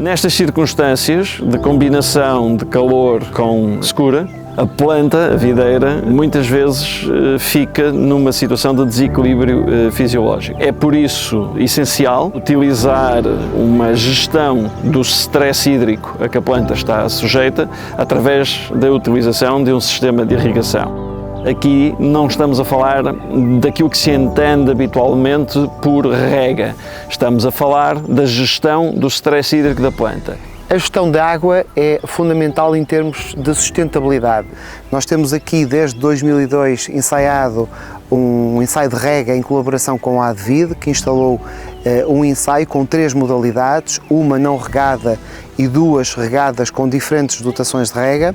Nestas circunstâncias de combinação de calor com secura, a planta, a videira, muitas vezes fica numa situação de desequilíbrio fisiológico. É por isso essencial utilizar uma gestão do stress hídrico a que a planta está sujeita através da utilização de um sistema de irrigação. Aqui não estamos a falar daquilo que se entende habitualmente por rega, estamos a falar da gestão do stress hídrico da planta. A gestão da água é fundamental em termos de sustentabilidade. Nós temos aqui desde 2002 ensaiado um ensaio de rega em colaboração com a Advid, que instalou um ensaio com 3 modalidades, uma não regada e 2 regadas com diferentes dotações de rega,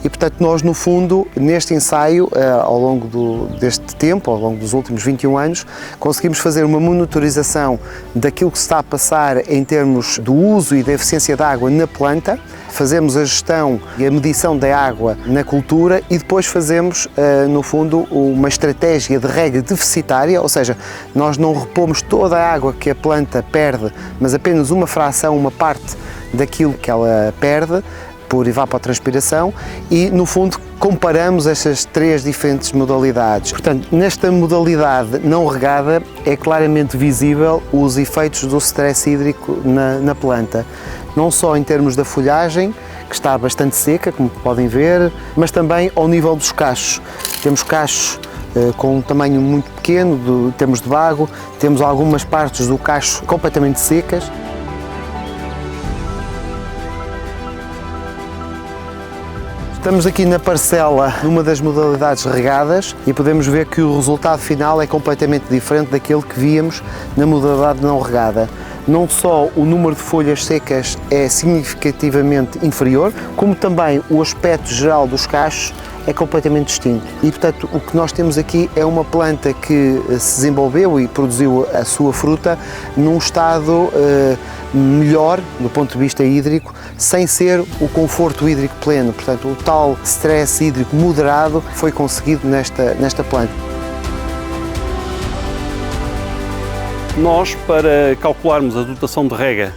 e portanto nós no fundo neste ensaio ao longo deste tempo, ao longo dos últimos 21 anos, conseguimos fazer uma monitorização daquilo que se está a passar em termos do uso e da eficiência da água na planta, fazemos a gestão e a medição da água na cultura e depois fazemos no fundo uma estratégia de rega deficitária, ou seja, nós não repomos toda a água que a planta perde, mas apenas uma fração, uma parte daquilo que ela perde por evapotranspiração e, no fundo, comparamos estas 3 diferentes modalidades. Portanto, nesta modalidade não regada é claramente visível os efeitos do stress hídrico na planta, não só em termos da folhagem, que está bastante seca, como podem ver, mas também ao nível dos cachos. Temos cachos com um tamanho muito pequeno, temos de bago, temos algumas partes do cacho completamente secas. Estamos aqui na parcela, numa das modalidades regadas, e podemos ver que o resultado final é completamente diferente daquele que víamos na modalidade não regada. Não só o número de folhas secas é significativamente inferior, como também o aspecto geral dos cachos é completamente distinto. E, portanto, o que nós temos aqui é uma planta que se desenvolveu e produziu a sua fruta num estado melhor do ponto de vista hídrico, sem ser o conforto hídrico pleno. Portanto, o tal stress hídrico moderado foi conseguido nesta planta. Nós, para calcularmos a dotação de rega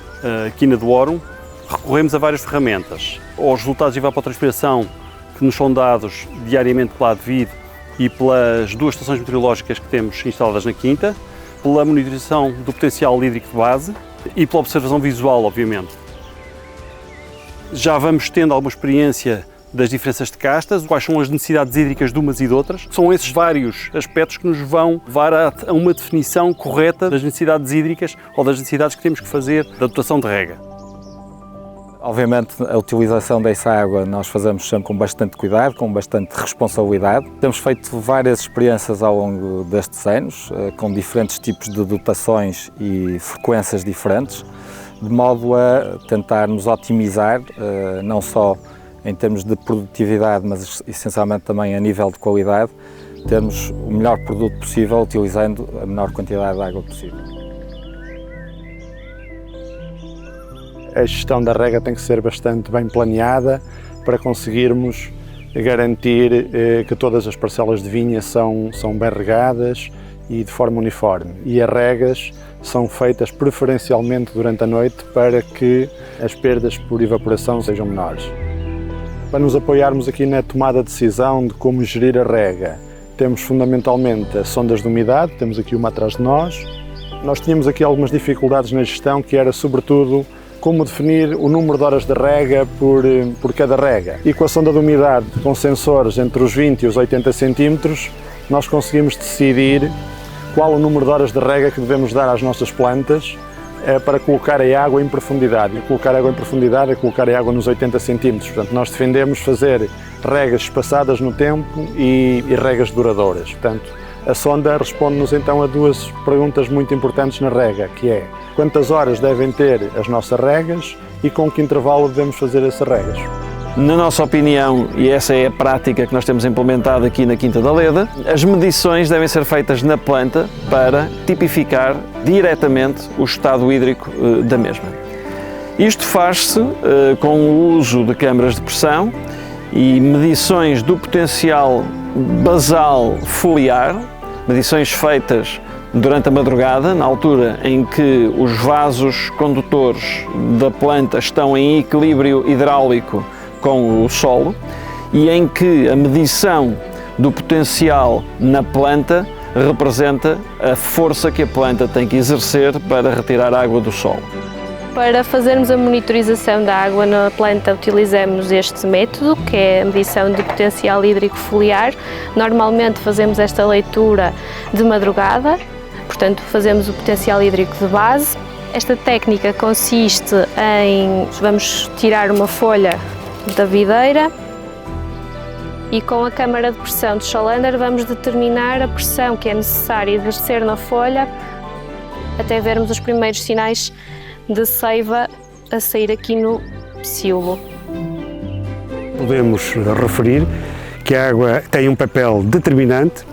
aqui na Duorum, recorremos a várias ferramentas. Aos resultados de evapotranspiração que nos são dados diariamente pela Advid e pelas 2 estações meteorológicas que temos instaladas na quinta, pela monitorização do potencial hídrico de base e pela observação visual, obviamente. Já vamos tendo alguma experiência das diferenças de castas, quais são as necessidades hídricas de umas e de outras. São esses vários aspectos que nos vão levar a uma definição correta das necessidades hídricas ou das necessidades que temos que fazer da dotação de rega. Obviamente a utilização dessa água nós fazemos sempre com bastante cuidado, com bastante responsabilidade. Temos feito várias experiências ao longo destes anos, com diferentes tipos de dotações e frequências diferentes, de modo a tentarmos otimizar, não só em termos de produtividade, mas essencialmente também a nível de qualidade, termos o melhor produto possível utilizando a menor quantidade de água possível. A gestão da rega tem que ser bastante bem planeada para conseguirmos garantir que todas as parcelas de vinha são bem regadas e de forma uniforme. E as regas são feitas preferencialmente durante a noite para que as perdas por evaporação sejam menores. Para nos apoiarmos aqui na tomada de decisão de como gerir a rega, temos fundamentalmente as sondas de umidade, temos aqui uma atrás de nós. Nós tínhamos aqui algumas dificuldades na gestão, que era sobretudo como definir o número de horas de rega por cada rega. E com a sonda de umidade, com sensores entre os 20 e os 80 centímetros, nós conseguimos decidir qual o número de horas de rega que devemos dar às nossas plantas para colocar a água em profundidade. E colocar a água em profundidade é colocar a água nos 80 centímetros. Portanto, nós defendemos fazer regas espaçadas no tempo e regas duradouras. Portanto, a sonda responde-nos então a 2 perguntas muito importantes na rega, que é quantas horas devem ter as nossas regas e com que intervalo devemos fazer essas regas. Na nossa opinião, e essa é a prática que nós temos implementado aqui na Quinta da Leda, as medições devem ser feitas na planta para tipificar diretamente o estado hídrico da mesma. Isto faz-se com o uso de câmaras de pressão e medições do potencial basal foliar, medições feitas durante a madrugada, na altura em que os vasos condutores da planta estão em equilíbrio hidráulico com o solo e em que a medição do potencial na planta representa a força que a planta tem que exercer para retirar a água do solo. Para fazermos a monitorização da água na planta utilizamos este método, que é a medição de potencial hídrico foliar. Normalmente fazemos esta leitura de madrugada, portanto fazemos o potencial hídrico de base. Esta técnica consiste em, vamos tirar uma folha da videira e com a câmara de pressão de Scholander vamos determinar a pressão que é necessária exercer na folha até vermos os primeiros sinais de seiva a sair aqui no pecíolo. Podemos referir que a água tem um papel determinante,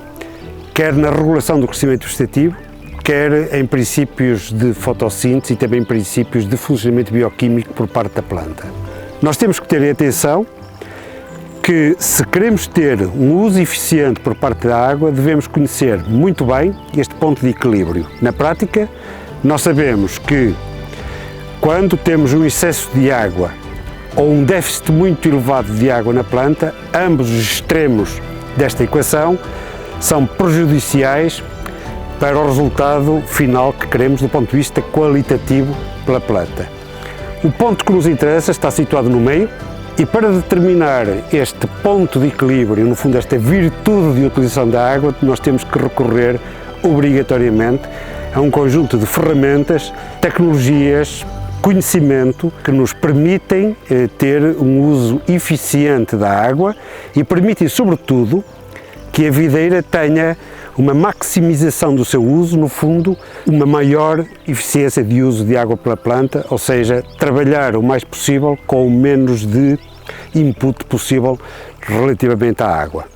quer na regulação do crescimento vegetativo, quer em princípios de fotossíntese e também em princípios de funcionamento bioquímico por parte da planta. Nós temos que ter atenção que, se queremos ter um uso eficiente por parte da água, devemos conhecer muito bem este ponto de equilíbrio. Na prática, nós sabemos que quando temos um excesso de água ou um déficit muito elevado de água na planta, ambos os extremos desta equação são prejudiciais para o resultado final que queremos do ponto de vista qualitativo pela planta. O ponto que nos interessa está situado no meio e, para determinar este ponto de equilíbrio, no fundo esta virtude de utilização da água, nós temos que recorrer obrigatoriamente a um conjunto de ferramentas, tecnologias, conhecimento que nos permitem ter um uso eficiente da água e permitem, sobretudo, que a videira tenha uma maximização do seu uso, no fundo, uma maior eficiência de uso de água pela planta, ou seja, trabalhar o mais possível com o menos de input possível relativamente à água.